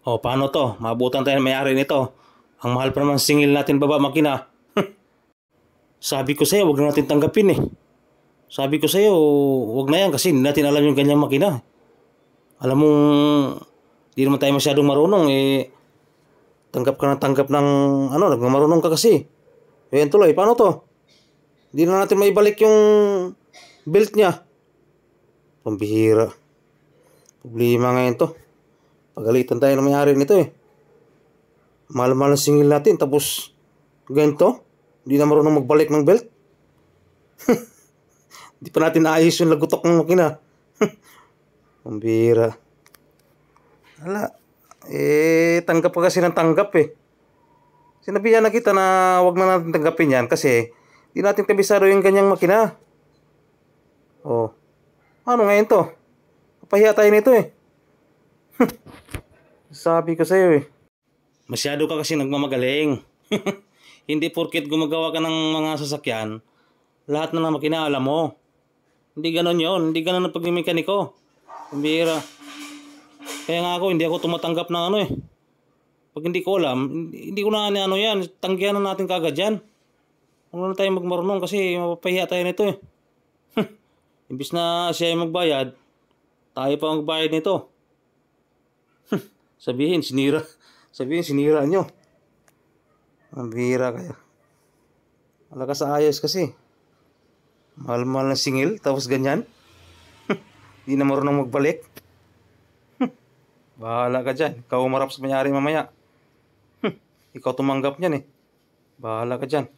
O, paano to? Maabutan tayo ng may-ari nito. Ang mahal pa naman singil natin baba makina. Sabi ko sa'yo, huwag na natin tanggapin eh. Sabi ko sa'yo, huwag na yan kasi hindi natin alam yung ganyang makina. Alam mong, di naman tayo masyadong marunong eh. Tanggap ka ng tanggap ng, nagmamarunong ka kasi. Ayan tuloy, paano to? Hindi na natin maibalik yung belt niya. Pambihira. Problema ngayon to. Pagalitan tayo ng may-ari nito eh. Mahal-mahal ang singil natin tapos ganito. Hindi na marunong magbalik ng belt. Hindi pa natin naayos yung lagutok ng makina. Pambihira. Hala. Tanggap pa kasi ng tanggap eh. Sinabihan na kita na wag na natin tanggapin yan kasi di natin kabisado yung ganyang makina. Oh. Ano ngayon to? Papahiya tayo nito eh. Sabi ko sa'yo eh. Masyado ka kasi nagmamagaling. Hindi porket gumagawa ka ng mga sasakyan, lahat na ng makina alam mo. Hindi ganon yon. Hindi ganon ang pagmimekaniko. Pambihira. Kaya nga ako, hindi ako tumatanggap ng ano eh. Pag hindi ko alam, hindi ko na ano yan. Tanggihan na natin kagad yan. Huwag na tayo magmarunong kasi mapapahiya tayo nito eh. Imbis na siya yung magbayad, tayo pa magbayad nito. Sabihin, sinira. Sabihin, sinira nyo. Ang bihira kayo. Wala ka sa ayos kasi. Mahal-mahal na singil, tapos ganyan. Hindi na marunong magbalik. Bahala ka dyan. Ikaw umarap sa may-ari mamaya. Ikaw tumanggap niyan eh. Bahala ka dyan.